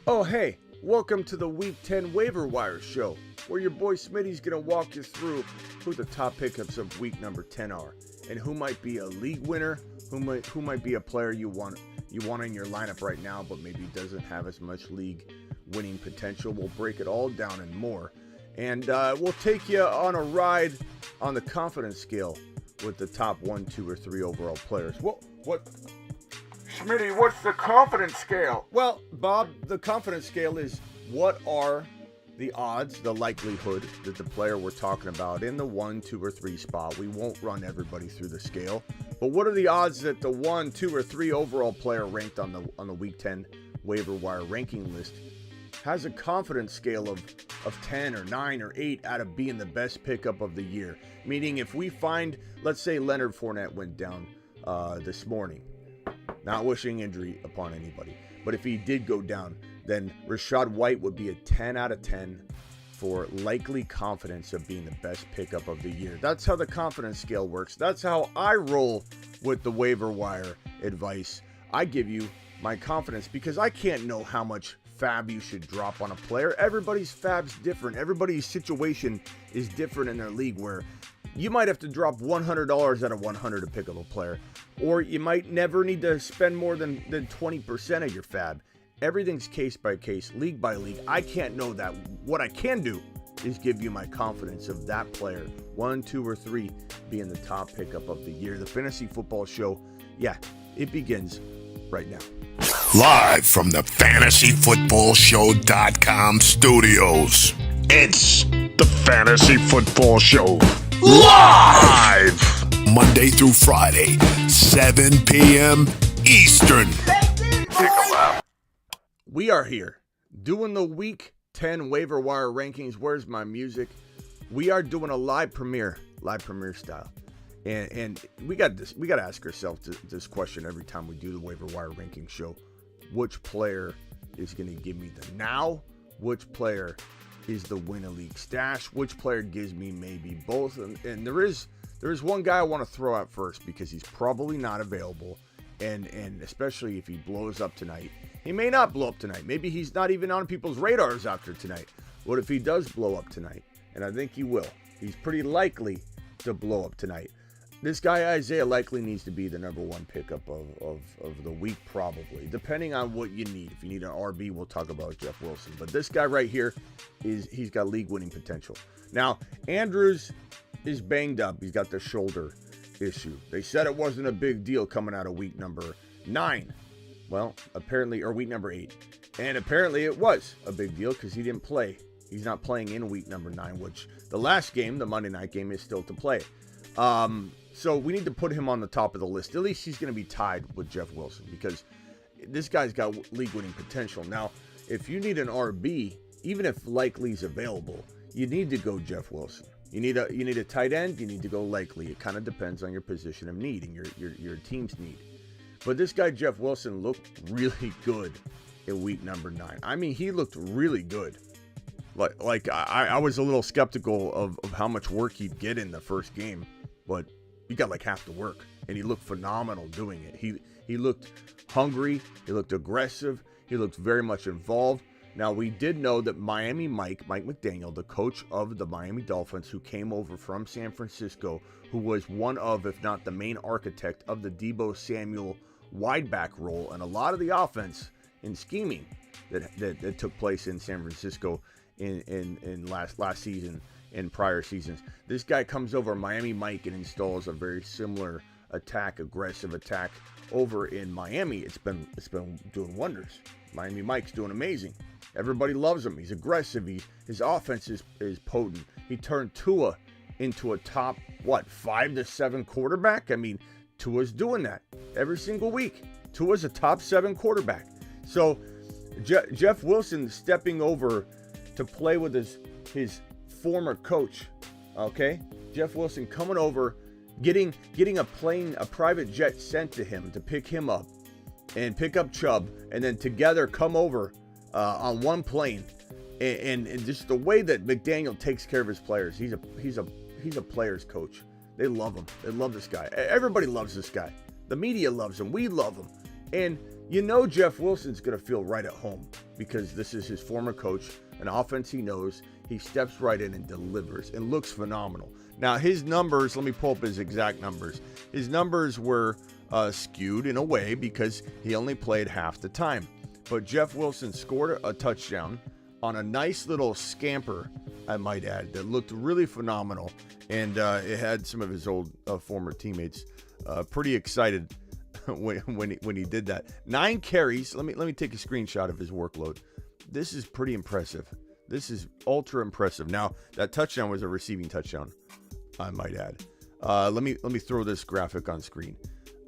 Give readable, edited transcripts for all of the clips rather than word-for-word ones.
Oh, hey, welcome to the Week 10 Waiver Wire Show, where your boy Smitty's going to walk you through who the top pickups of week number 10 are, and who might be a league winner, who might be a player you want in your lineup right now, but maybe doesn't have as much league winning potential. We'll break it all down and more, and we'll take you on a ride on the confidence scale with the top 1, 2, or 3 overall players. What? Smitty, what's the confidence scale? Well, Bob, the confidence scale is what are the odds, the likelihood that the player we're talking about in the 1, 2, or 3 spot, we won't run everybody through the scale, but what are the odds that the 1, 2, or 3 overall player ranked on the Week 10 Waiver Wire ranking list has a confidence scale of 10 or 9 or 8 out of being the best pickup of the year? Meaning if we find, let's say Leonard Fournette went down this morning, not wishing injury upon anybody, but if he did go down, then Rachaad White would be a 10 out of 10 for likely confidence of being the best pickup of the year. That's how the confidence scale works. That's how I roll with the waiver wire advice. I give you my confidence because I can't know how much fab you should drop on a player. Everybody's fab's different. Everybody's situation is different in their league, where you might have to drop $100 out of 100 to pick up a player, or you might never need to spend more than 20% of your fab. Everything's case by case, league by league. I can't know that. What I can do is give you my confidence of that player, 1, 2, or 3 being the top pickup of the year. The Fantasy Football Show, yeah, it begins right now. Live from the FantasyFootballShow.com studios, it's the Fantasy Football Show. Live! Monday through Friday, 7 p.m. Eastern. We are here doing the Week 10 Waiver Wire Rankings. Where's my music? We are doing a live premiere style. And we got to ask ourselves this question every time we do the Waiver Wire Ranking show. Which player is going to give me the now? Which player is the win a league stash? Which player gives me maybe both? And there is one guy I want to throw out first because he's probably not available. And especially if he blows up tonight. He may not blow up tonight. Maybe he's not even on people's radars after tonight. What if he does blow up tonight? And I think he will. He's pretty likely to blow up tonight. This guy, Isaiah, likely needs to be the number 1 pickup of the week, probably, depending on what you need. If you need an RB, we'll talk about Jeff Wilson. But this guy right here, he's got league-winning potential. Now, Andrews is banged up. He's got the shoulder issue. They said it wasn't a big deal coming out of week number 9. Well, apparently, or week number 8. And apparently it was a big deal because he didn't play. He's not playing in week number 9, which the last game, the Monday night game, is still to play. So we need to put him on the top of the list. At least he's going to be tied with Jeff Wilson because this guy's got league-winning potential. Now, if you need an RB, even if Likely's available, you need to go Jeff Wilson. You need a tight end. You need to go Likely. It kind of depends on your position of need and your team's need. But this guy Jeff Wilson looked really good in week number 9. I mean, he looked really good. Like I was a little skeptical of how much work he'd get in the first game, but he got like half the work, and he looked phenomenal doing it. He looked hungry. He looked aggressive. He looked very much involved. Now, we did know that Mike McDaniel, the coach of the Miami Dolphins, who came over from San Francisco, who was one of, if not the main architect of the Deebo Samuel wideback role and a lot of the offense and scheming that took place in San Francisco in last season and prior seasons. This guy comes over, Miami Mike, and installs a very similar aggressive attack over in Miami. It's been doing wonders. Miami Mike's doing amazing. Everybody loves him. He's aggressive. His offense is potent. He turned Tua into a top 5 to 7 quarterback. I mean, Tua's doing that every single week. Tua's a top 7 quarterback. So Jeff Wilson stepping over to play with his former coach, okay? Jeff Wilson coming over, getting a private jet sent to him to pick him up and pick up Chubb, and then together come over on one plane, and just the way that McDaniel takes care of his players. He's a player's coach. They love him. They love this guy. Everybody loves this guy. The media loves him. We love him. And You know Jeff Wilson's going to feel right at home because this is his former coach, an offense he knows. He steps right in and delivers and looks phenomenal. Now, his numbers, let me pull up his exact numbers. His numbers were skewed in a way because he only played half the time. But Jeff Wilson scored a touchdown on a nice little scamper, I might add, that looked really phenomenal. And it had some of his old former teammates pretty excited when he did that. 9 carries. Let me take a screenshot of his workload. This is pretty impressive. This is ultra impressive. Now, that touchdown was a receiving touchdown, I might add. Let me throw this graphic on screen.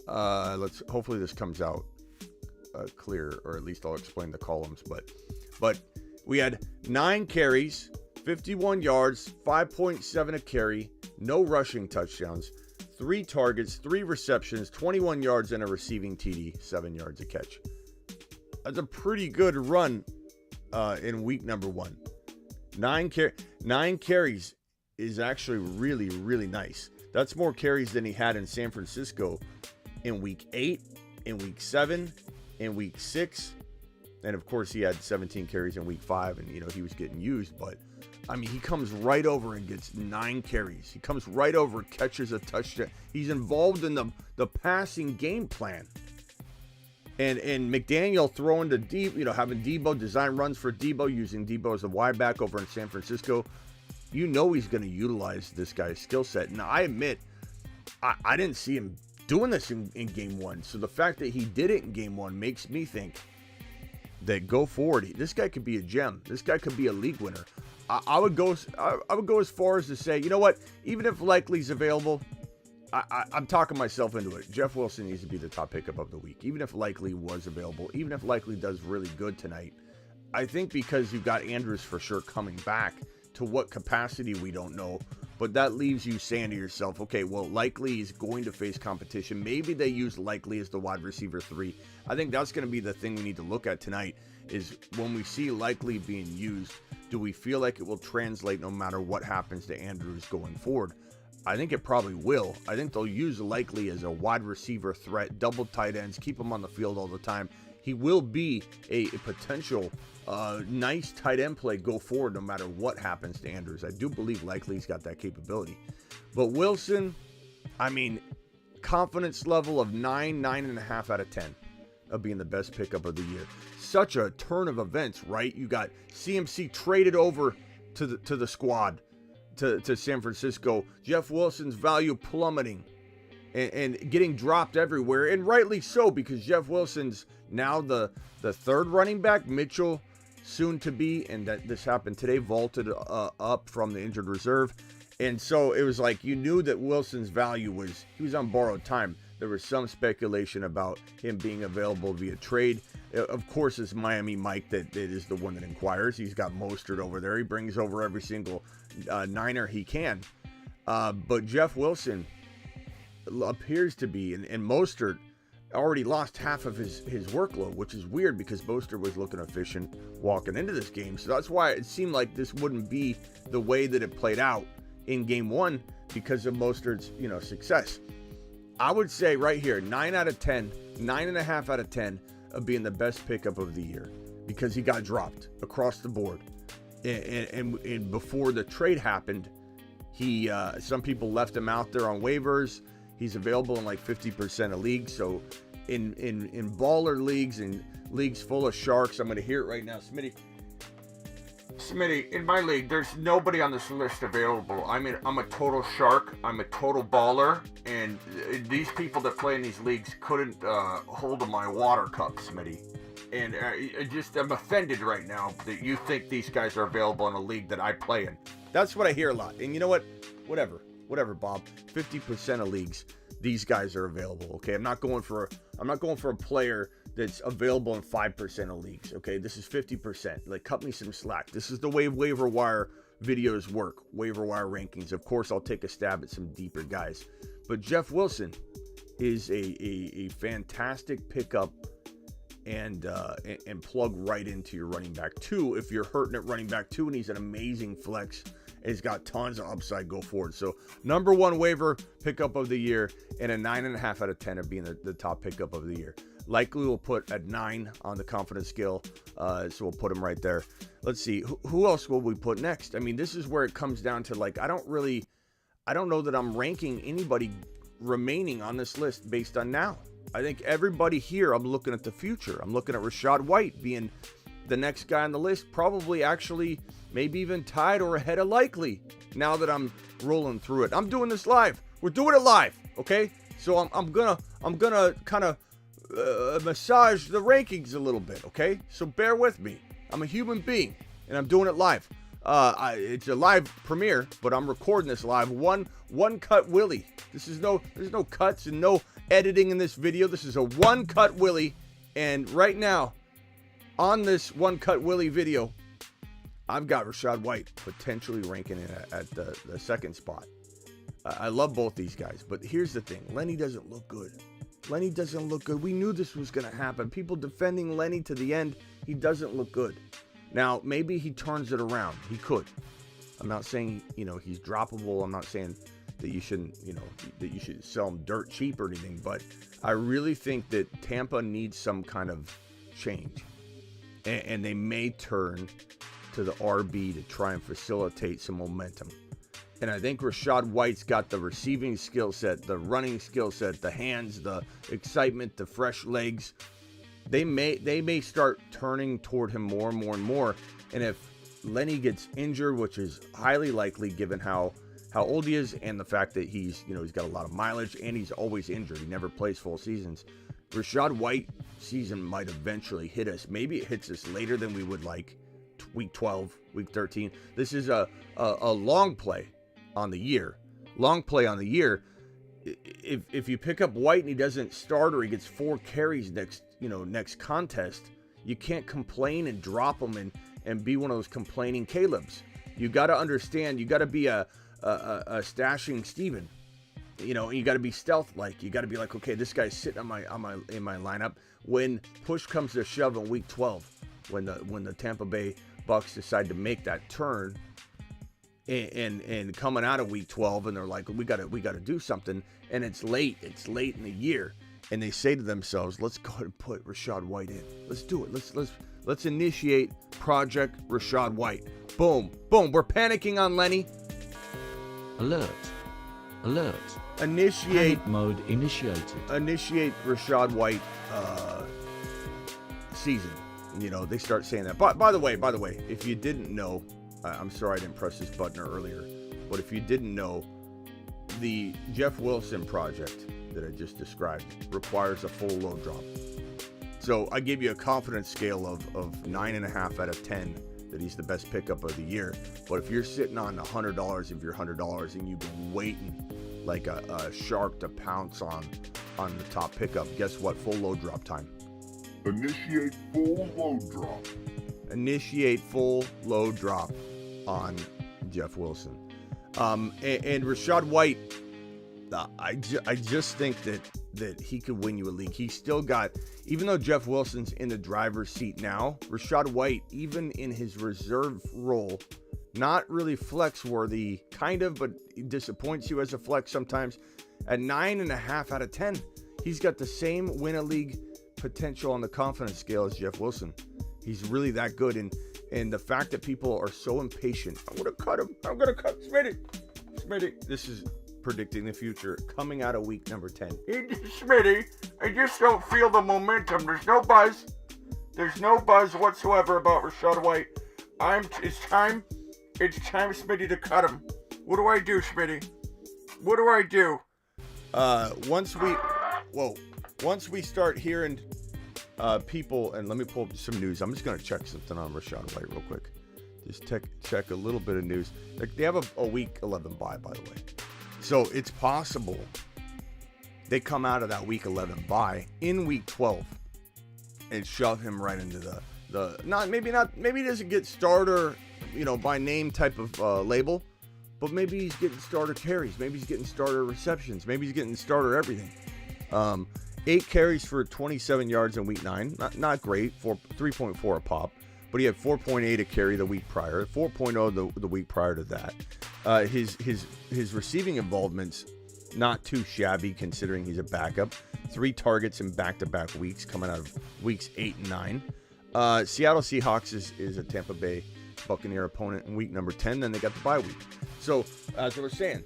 Hopefully this comes out clear, or at least I'll explain the columns. But we had 9 carries, 51 yards, 5.7 a carry, no rushing touchdowns, 3 targets, 3 receptions, 21 yards, and a receiving TD, 7 yards a catch. That's a pretty good run in week number 1. 9 carries is actually really, really nice. That's more carries than he had in San Francisco in week 8, in week 7, in week 6. And of course, he had 17 carries in week 5, and he was getting used. But I mean, he comes right over and gets 9 carries. He comes right over, catches a touchdown. He's involved in the passing game plan. And McDaniel throwing to deep, having Debo design runs for Debo, using Debo as a wide back over in San Francisco. He's going to utilize this guy's skill set. Now, I admit, I didn't see him doing this in game 1. So the fact that he did it in game 1 makes me think that go forward, this guy could be a gem. This guy could be a league winner. I would go as far as to say, you know what? Even if Likely's available, I'm talking myself into it. Jeff Wilson needs to be the top pickup of the week. Even if Likely was available, even if Likely does really good tonight, I think because you've got Andrews for sure coming back, to what capacity we don't know, but that leaves you saying to yourself, okay, well, Likely is going to face competition. Maybe they use Likely as the wide receiver 3. I think that's going to be the thing we need to look at tonight, is when we see Likely being used, do we feel like it will translate no matter what happens to Andrews going forward? I think it probably will. I think they'll use Likely as a wide receiver threat, double tight ends, keep him on the field all the time. He will be a potential nice tight end play go forward no matter what happens to Andrews. I do believe Likely's got that capability. But Wilson, I mean, confidence level of 9.5 out of 10 of being the best pickup of the year. Such a turn of events, right? You got CMC traded over to the squad, to San Francisco. Jeff Wilson's value plummeting and getting dropped everywhere, and rightly so, because Jeff Wilson's now the third running back. Mitchell, soon to be, and that this happened today, vaulted up from the injured reserve. And so it was like you knew that Wilson's value he was on borrowed time. There was some speculation about him being available via trade. Of course, it's Miami Mike that is the one that inquires. He's got Mostert over there. He brings over every single Niner he can. But Jeff Wilson appears to be, and Mostert already lost half of his workload, which is weird because Mostert was looking efficient walking into this game. So that's why it seemed like this wouldn't be the way that it played out in game 1 because of Mostert's, success. I would say right here, 9 out of 10, 9.5 out of 10 of being the best pickup of the year because he got dropped across the board. And before the trade happened, some people left him out there on waivers. He's available in like 50% of leagues. So in baller leagues and leagues full of sharks, I'm going to hear it right now. Smitty, in my league, there's nobody on this list available. I mean, I'm a total shark. I'm a total baller. And these people that play in these leagues couldn't hold my water cup, Smitty. And I'm offended right now that you think these guys are available in a league that I play in. That's what I hear a lot. And you know what? Whatever, Bob. 50% of leagues, these guys are available. Okay, I'm not going for a player that's available in 5% of leagues. Okay, this is 50%. Like, cut me some slack. This is the way waiver wire videos work. Waiver wire rankings. Of course, I'll take a stab at some deeper guys. But Jeff Wilson is a fantastic pickup and plug right into your running back 2 if you're hurting at running back 2, and he's an amazing flex. He's got tons of upside go forward. So number 1 waiver pickup of the year and a 9.5 out of 10 of being the top pickup of the year. Likely we'll put at 9 on the confidence scale. So we'll put him right there. Let's see. Who else will we put next? I mean, this is where it comes down to, like, I don't know that I'm ranking anybody remaining on this list based on now. I think everybody here, I'm looking at the future. I'm looking at Rachaad White being the next guy on the list, probably actually maybe even tied or ahead of Likely now that I'm rolling through it. I'm doing this live. We're doing it live, okay? So I'm gonna kind of massage the rankings a little bit, okay? So bear with me. I'm a human being, and I'm doing it live. It's a live premiere, but I'm recording this live. One cut Willie. There's no cuts and no editing in this video. This is a one cut Willie, and right now, on this one cut Willie video, I've got Rachaad White potentially ranking it at the second spot. I love both these guys, but here's the thing: Lenny doesn't look good. Lenny doesn't look good. We knew this was going to happen. People defending Lenny to the end. He doesn't look good. Now, maybe he turns it around. He could. I'm not saying, he's droppable. I'm not saying that you shouldn't, that you should sell him dirt cheap or anything. But I really think that Tampa needs some kind of change. And they may turn to the RB to try and facilitate some momentum. And I think Rachaad White's got the receiving skill set, the running skill set, the hands, the excitement, the fresh legs. They may start turning toward him more and more and more. And if Lenny gets injured, which is highly likely given how old he is and the fact that he's got a lot of mileage and he's always injured. He never plays full seasons. Rachaad White season might eventually hit us. Maybe it hits us later than we would like. Week 12, week 13. This is a long play on the year. Long play on the year. If you pick up White and he doesn't start or he gets 4 carries next contest, you can't complain and drop him and be one of those complaining Calebs. You got to understand, you got to be a stashing Steven. You got to be stealth like. You got to be like, okay, this guy's sitting in my lineup when push comes to shove in week 12, when the Tampa Bay Bucks decide to make that turn and coming out of week 12 and they're like, we got to do something, and it's late in the year, and they say to themselves, let's go ahead and put Rachaad White in. Let's do it. Let's initiate Project Rachaad White. Boom. We're panicking on Lenny. Alert. Initiate Panic mode initiated. Initiate Rachaad White season. They start saying that. By the way, if you didn't know, I'm sorry I didn't press this button earlier, but if you didn't know, the Jeff Wilson project that I just described requires a full load drop. So I gave you a confidence scale of 9.5 out of 10 that he's the best pickup of the year. But if you're sitting on $100 of your $100 and you've been waiting like a shark to pounce on the top pickup, guess what? Full load drop time. Initiate full load drop. Initiate full load drop on Jeff Wilson. And Rachaad White, I just think that he could win you a league. He's still got, even though Jeff Wilson's in the driver's seat now, Rachaad White, even in his reserve role, not really flex worthy, kind of, but disappoints you as a flex sometimes. At 9.5 out of 10, he's got the same win a league potential on the confidence scale as Jeff Wilson. He's really that good, and the fact that people are so impatient. I'm gonna cut him. I'm gonna cut Smitty. This is predicting the future coming out of week number 10. Smitty, I just don't feel the momentum. There's no buzz. There's no buzz whatsoever about Rachaad White. It's time, Smitty, to cut him. What do I do, Smitty? What do I do? Once we start hearing people, and let me pull up some news. I'm just going to check something on Rachaad White real quick. Just check a little bit of news. They have a week 11 bye, by the way. So it's possible they come out of that week 11 bye in week 12 and shove him right into maybe he doesn't get starter, by name type of label, but maybe he's getting starter carries. Maybe he's getting starter receptions. Maybe he's getting starter everything. 8 carries for 27 yards in week 9. Not great, 3.4 a pop, but he had 4.8 a carry the week prior, 4.0 the week prior to that. His receiving involvements Not too shabby considering he's a backup. 3 targets in back-to-back weeks coming out of weeks 8 and 9. Seattle Seahawks is a Tampa Bay Buccaneer opponent in week number 10. Then they got the bye week. So, as I was saying,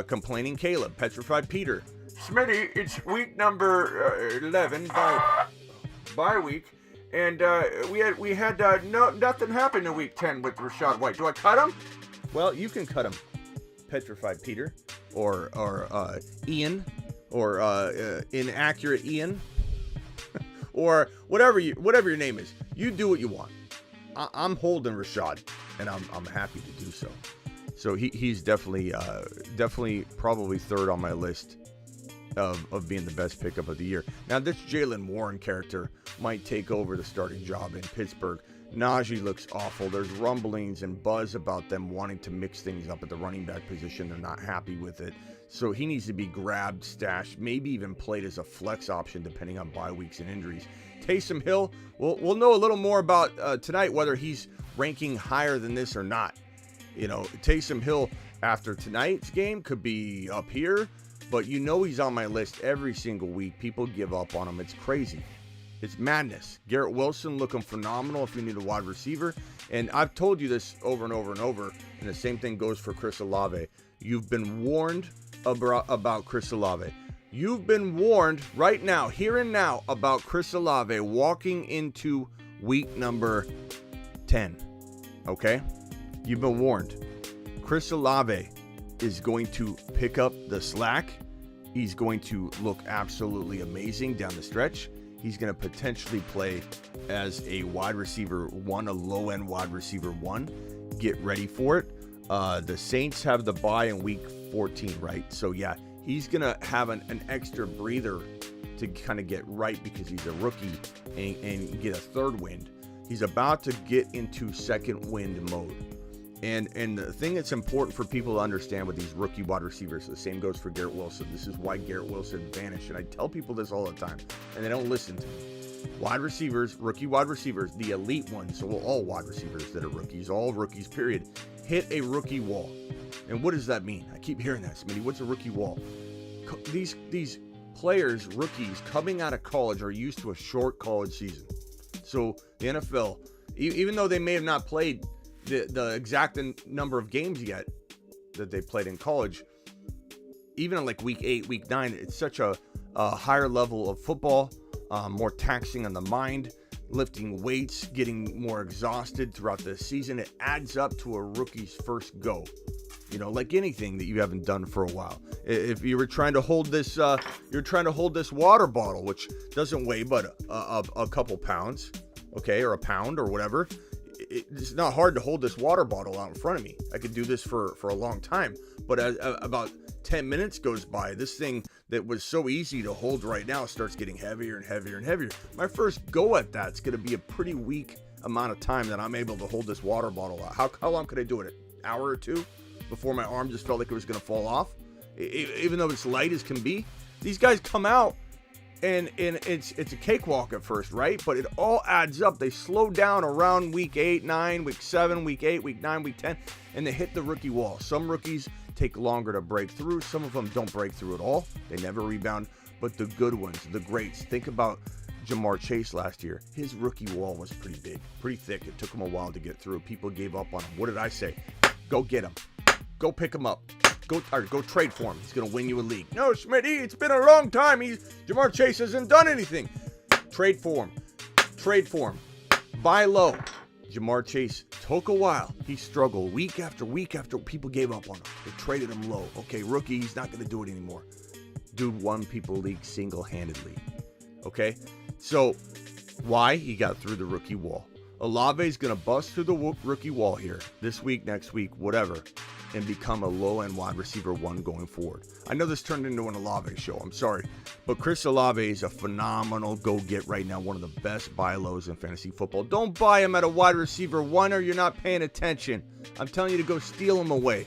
complaining Caleb, petrified Peter. Smitty, it's week number 11, bye week. And we had nothing happen in week 10 with Rachaad White. Do I cut him? Well, you can cut him, petrified Peter, or Ian, or inaccurate Ian, or whatever your name is. You do what you want. I'm holding Rachaad, and I'm happy to do so. So he's definitely probably third on my list of being the best pickup of the year. Now, this Jaylen Warren character might take over the starting job in Pittsburgh. Najee looks awful. There's rumblings and buzz about them wanting to mix things up at the running back position. They're not happy with it. So he needs to be grabbed, stashed, maybe even played as a flex option depending on bye weeks and injuries. Taysom Hill, we'll know a little more about tonight whether he's ranking higher than this or not. You know, Taysom Hill after tonight's game could be up here, but you know he's on my list every single week. People give up on him. It's crazy. It's madness. Garrett Wilson looking phenomenal if you need a wide receiver. And I've told you this over and over and over, and the same thing goes for Chris Olave. You've been warned about Chris Olave. You've been warned right now, here and now, about Chris Olave walking into week number 10. Okay? You've been warned. Chris Olave is going to pick up the slack. He's going to look absolutely amazing down the stretch. He's going to potentially play as a wide receiver 1, a low-end wide receiver 1. Get ready for it. The Saints have the bye in week 14, right? So, yeah, he's going to have an extra breather to kind of get right because he's a rookie and get a third wind. He's about to get into second wind mode. And the thing that's important for people to understand with these rookie wide receivers, the same goes for Garrett Wilson. This is why Garrett Wilson vanished. And I tell people this all the time, and they don't listen to me. Wide receivers, rookie wide receivers, the elite ones, so all wide receivers that are rookies, all rookies, period, hit a rookie wall. And what does that mean? I keep hearing that, Smitty. What's a rookie wall? These players, rookies, coming out of college are used to a short college season. So the NFL, even though they may have not played the exact number of games yet that they played in college, even in like week 8, week 9, it's such a higher level of football, more taxing on the mind, lifting weights, getting more exhausted throughout the season. It adds up to a rookie's first go. You know, like anything that you haven't done for a while. If you were trying to hold this, water bottle, which doesn't weigh but a couple pounds, okay, or a pound or whatever. It's not hard to hold this water bottle out in front of me. I could do this for a long time. But as about 10 minutes goes by, this thing that was so easy to hold right now starts getting heavier and heavier and heavier. My first go at that's going to be a pretty weak amount of time that I'm able to hold this water bottle out. How long could I do it? An hour or two before my arm just felt like it was going to fall off? Even though it's light as can be. These guys come out and it's a cakewalk at first, right? But it all adds up. They slow down around week 8, 9, week 7, week 8, week 9, week 10, and they hit the rookie wall. Some rookies take longer to break through. Some of them don't break through at all. They never rebound. But the good ones, the greats, think about Jamar Chase last year. His rookie wall was pretty big, pretty thick. It took him a while to get through. People gave up on him. What did I say? Go get him. Go pick him up. Go trade for him. He's going to win you a league. No, Smitty, it's been a long time. Jamar Chase hasn't done anything. Trade for him. Trade for him. Buy low. Jamar Chase took a while. He struggled week after week after people gave up on him. They traded him low. Okay, rookie, he's not going to do it anymore. Dude won people league single-handedly. Okay? So, why? He got through the rookie wall. Olave's going to bust through the rookie wall here. This week, next week, whatever. And become a low-end wide receiver 1 going forward. I know this turned into an Olave show. I'm sorry. But Chris Olave is a phenomenal go-get right now. One of the best buy lows in fantasy football. Don't buy him at a wide receiver 1 or you're not paying attention. I'm telling you to go steal him away.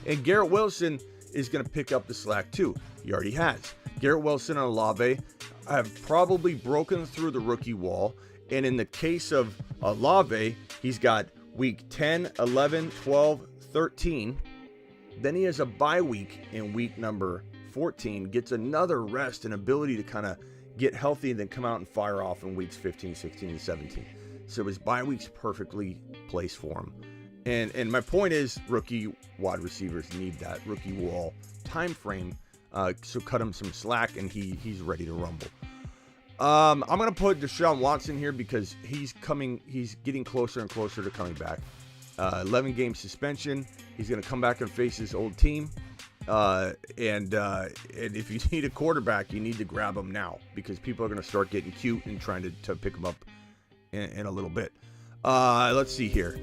And Garrett Wilson is going to pick up the slack too. He already has. Garrett Wilson and Olave have probably broken through the rookie wall. And in the case of Olave, he's got week 10, 11, 12, 13. Then he has a bye week in week number 14, gets another rest and ability to kind of get healthy and then come out and fire off in weeks 15, 16, and 17. So his bye week's perfectly placed for him. And my point is, rookie wide receivers need that rookie wall time frame. So cut him some slack, and he's ready to rumble. I'm gonna put Deshaun Watson here because he's getting closer and closer to coming back. 11 game suspension. He's gonna come back and face his old team. And if you need a quarterback, you need to grab him now because people are gonna start getting cute and trying to pick him up in a little bit. Let's see here.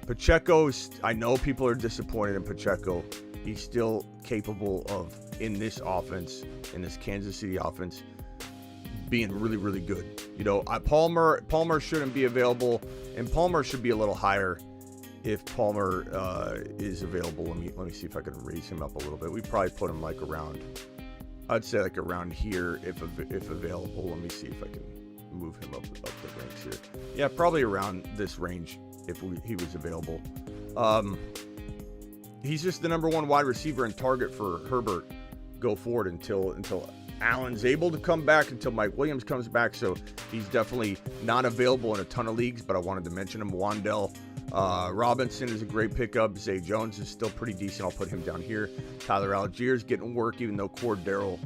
Pacheco's. I know people are disappointed in Pacheco. He's still capable of, in this offense, in this Kansas City offense, being really, really good. You know, Palmer shouldn't be available, and Palmer should be a little higher if Palmer is available. Let me see if I can raise him up a little bit. We probably put him like around, I'd say like around here if available. Let me see if I can move him up the ranks here. Yeah, probably around this range if he was available. He's just the number one wide receiver and target for Herbert go forward until Allen's able to come back, until Mike Williams comes back. So he's definitely not available in a ton of leagues, but I wanted to mention him. Wandell Robinson is a great pickup. Zay Jones is still pretty decent. I'll put him down here. Tyler Allgeier's getting work, even though Cordero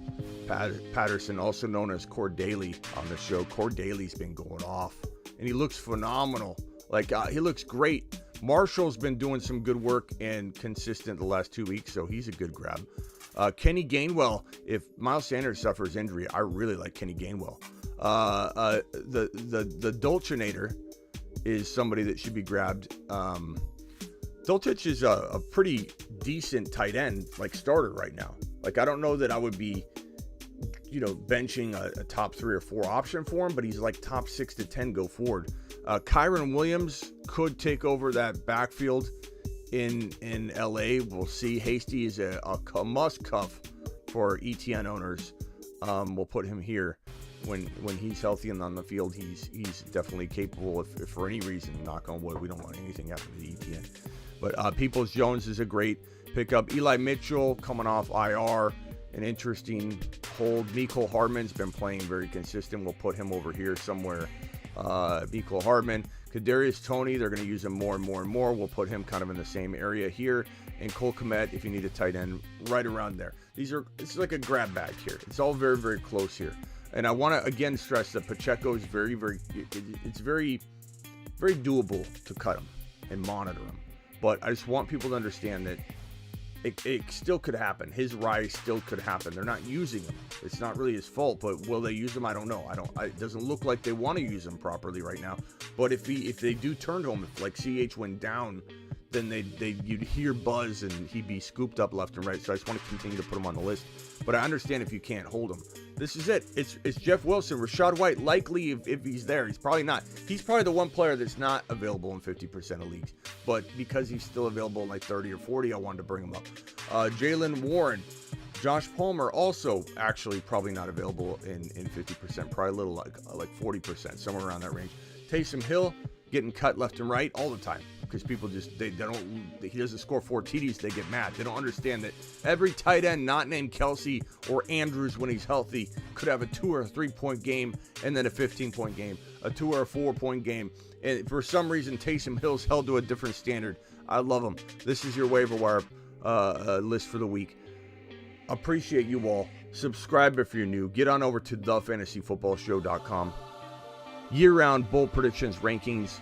Patterson, also known as Cordaly on the show, Cordaly's been going off, and he looks phenomenal. Like, he looks great. Marshall's been doing some good work and consistent the last 2 weeks, so he's a good grab. Kenny Gainwell, if Miles Sanders suffers injury, I really like Kenny Gainwell. The Dolchinator is somebody that should be grabbed. Dulcich is a pretty decent tight end, like starter right now. Like, I don't know that I would be, benching a top 3 or 4 option for him, but he's like top 6 to 10 go forward. Kyron Williams could take over that backfield in LA. We'll see. Hasty is a must cuff for ETN owners. We'll put him here when he's healthy and on the field. He's definitely capable. If for any reason, knock on wood, we don't want anything happening to ETN. But Peoples Jones is a great pickup. Eli Mitchell coming off IR, an interesting hold. Mecole Hardman's been playing very consistent. We'll put him over here somewhere. Mecole Hardman. Kadarius Toney, they're going to use him more and more and more. We'll put him kind of in the same area here. And Cole Kmet, if you need a tight end, right around there. It's like a grab bag here. It's all very, very close here. And I want to again stress that Pacheco is very, very, it's very, very doable to cut him and monitor him. But I just want people to understand that it still could happen. His rise still could happen. They're not using him. It's not really his fault, but will they use him? I don't know. It doesn't look like they want to use him properly right now. But if they do turn to him, if like CH went down, then you'd hear buzz and he'd be scooped up left and right. So I just want to continue to put him on the list. But I understand if you can't hold him. This is it. It's Jeff Wilson. Rachaad White, likely if he's there. He's probably not. He's probably the one player that's not available in 50% of leagues. But because he's still available in like 30 or 40, I wanted to bring him up. Jaylen Warren. Josh Palmer also actually probably not available in 50%. Probably a little like 40%, somewhere around that range. Taysom Hill getting cut left and right all the time. Because people just, he doesn't score 4 TDs, they get mad. They don't understand that every tight end not named Kelsey or Andrews when he's healthy could have a 2 or a 3 point game and then a 15-point game, a 2 or a 4 point game. And for some reason, Taysom Hill's held to a different standard. I love him. This is your waiver wire list for the week. Appreciate you all. Subscribe if you're new. Get on over to thefantasyfootballshow.com. Year-round bold predictions, rankings,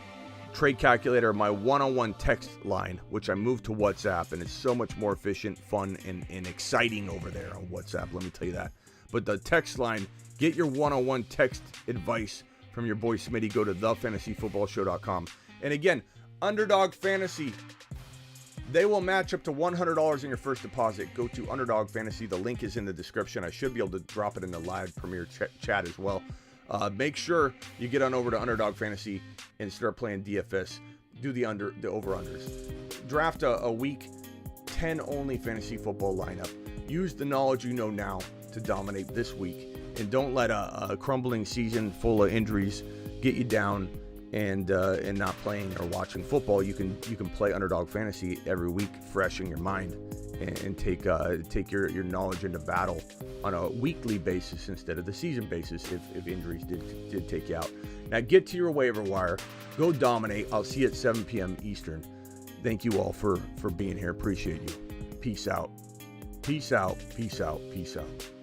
trade calculator, my one-on-one text line, which I moved to WhatsApp, and it's so much more efficient, fun, and exciting over there on WhatsApp, let me tell you that. But the text line, get your one-on-one text advice from your boy Smitty. Go to thefantasyfootballshow.com. And again, Underdog Fantasy, they will match up to $100 in your first deposit. Go to Underdog Fantasy. The link is in the description. I should be able to drop it in the live premiere chat as well. Make sure you get on over to Underdog Fantasy and start playing DFS. Do the over-unders. Draft a week 10 only fantasy football lineup. Use the knowledge you know now to dominate this week. And don't let a crumbling season full of injuries get you down and not playing or watching football. You can play Underdog Fantasy every week, fresh in your mind, and take your knowledge into battle on a weekly basis instead of the season basis if injuries did take you out. Now get to your waiver wire. Go dominate. I'll see you at 7 p.m. Eastern. Thank you all for being here. Appreciate you. Peace out. Peace out. Peace out. Peace out.